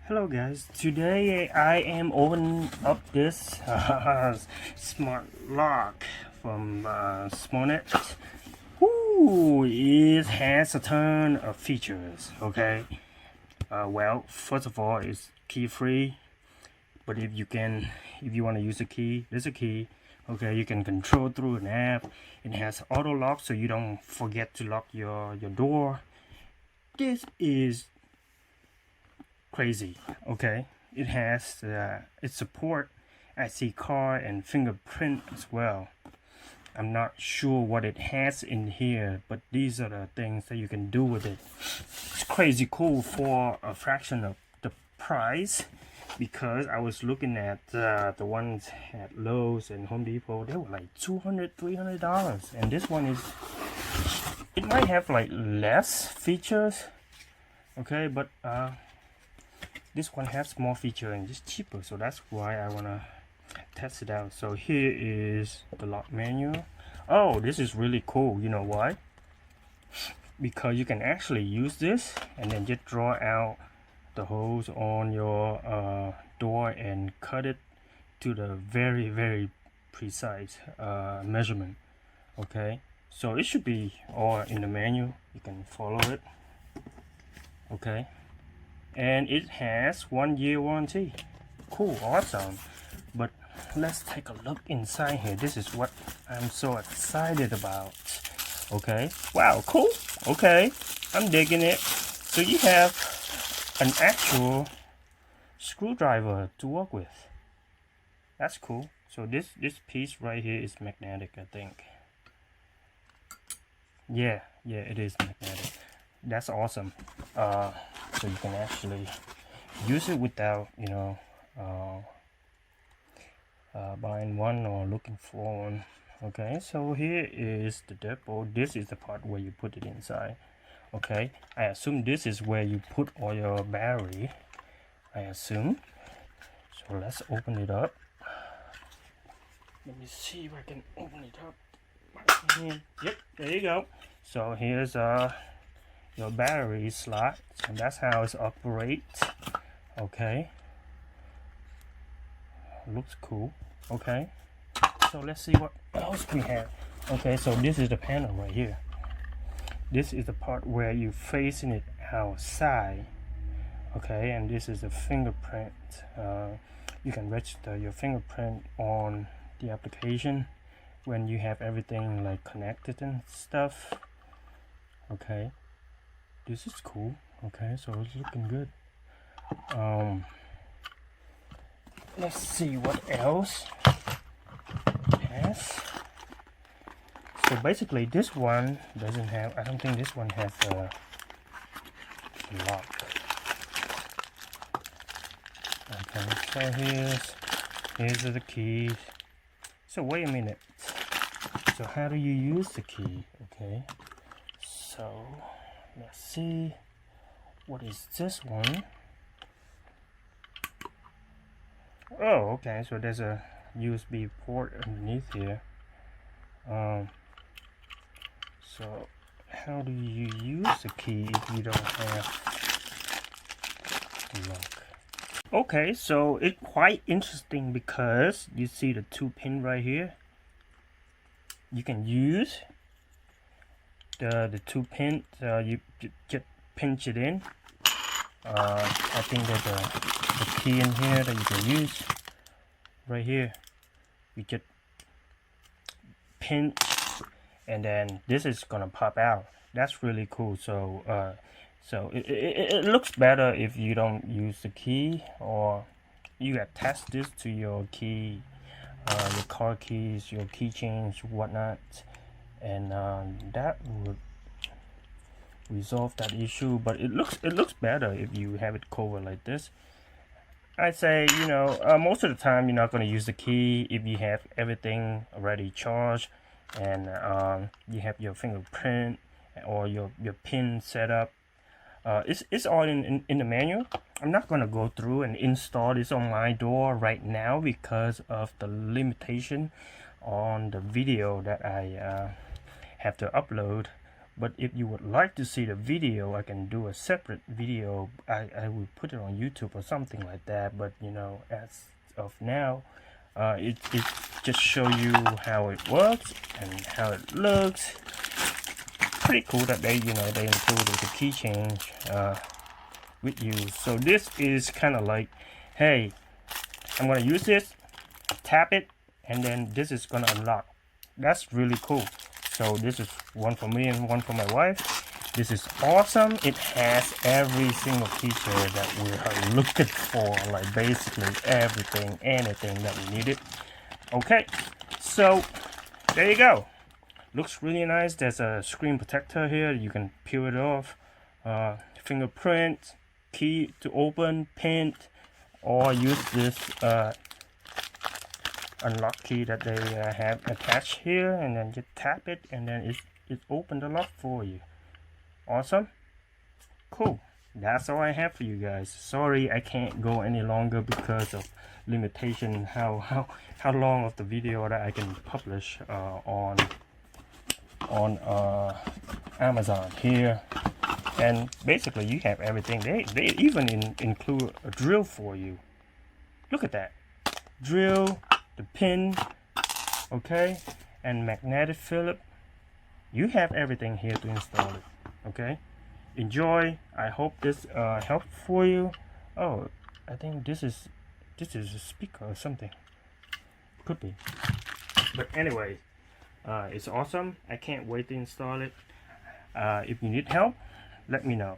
Hello guys, today I am opening up this smart lock from SMONET. Ooh, it has a ton of features, okay? Well, first of all, it's key free, but if you want to use a key, there's a key. Okay, you can control through an app. It has auto lock so you don't forget to lock your door. This is crazy. Okay, it has it support IC card and fingerprint as well. I'm not sure what it has in here, but these are the things that you can do with it. It's crazy cool for a fraction of the price, because I was looking at the ones at Lowe's and Home Depot. They were like $200-300, and this one is, it might have like less features, okay, but this one has more feature and it's cheaper, so that's why I want to test it out. So here is the lock manual. Oh, this is really cool. You know why? Because you can actually use this and then just draw out the holes on your door and cut it to the very precise measurement. Okay, so it should be all in the manual. You can follow it. Okay, and it has 1 year warranty. Cool, awesome. But let's take a look inside here. This is what I'm so excited about. Okay, wow, cool. Okay, I'm digging it. So you have an actual screwdriver to work with. That's cool. So this piece right here is magnetic, I think. Yeah, it is magnetic. That's awesome. So you can actually use it without, you know, buying one or looking for one. Okay, so here is the depot. This is the part where you put it inside. Okay, I assume this is where you put all your battery, I assume. So let's open it up. Let me see if I can open it up. Yep, there you go. So here's your battery slot, and that's how it operates. Okay, looks cool. Okay, so let's see what else we have. Okay, so this is the panel right here. This is the part where you facing it outside. Okay, and this is the fingerprint. You can register your fingerprint on the application when you have everything like connected and stuff. Okay, this is cool. Okay, so it's looking good. Let's see what else it has. So basically this one doesn't have, I don't think this one has a lock. Okay, so here's the keys. So wait a minute, so how do you use the key? Okay, so let's see, what is this one? Oh, okay, so there's a USB port underneath here. So how do you use the key if you don't have the lock? Okay, so it's quite interesting because you see the 2 pin right here. You can use the 2 pin. You just pinch it in. I think there's the key in here that you can use right here. You just pinch, and then this is gonna pop out. That's really cool. So so it looks better if you don't use the key, or you attach this to your key, your car keys, your keychains, whatnot, and that would resolve that issue. But it looks better if you have it covered like this. I'd say, you know, most of the time you're not going to use the key if you have everything already charged, and you have your fingerprint or your pin set up. It's all in the manual. I'm not going to go through and install this on my door right now because of the limitation on the video that I have to upload. But if you would like to see the video, I can do a separate video. I will put it on YouTube or something like that. But you know, as of now, it just show you how it works and how it looks. Pretty cool that they included the key change with you. So this is kind of like, hey, I'm gonna use this, tap it, and then this is gonna unlock. That's really cool. So this is one for me and one for my wife. This is awesome. It has every single feature that we are looking for, like basically everything, anything that we needed. Okay, so there you go. Looks really nice. There's a screen protector here. You can peel it off. Fingerprint, key to open, pin, or use this unlock key that they have attached here, and then just tap it, and then it opened the lock for you. Awesome, cool. That's all I have for you guys. Sorry I can't go any longer because of limitation how long of the video that I can publish on Amazon here. And basically you have everything. They even include a drill for you. Look at that drill, the pin, okay, and magnetic Phillip. You have everything here to install it. Okay, enjoy. I hope this helped for you. Oh, I think this is a speaker or something. Could be. But anyway, it's awesome. I can't wait to install it. If you need help, let me know.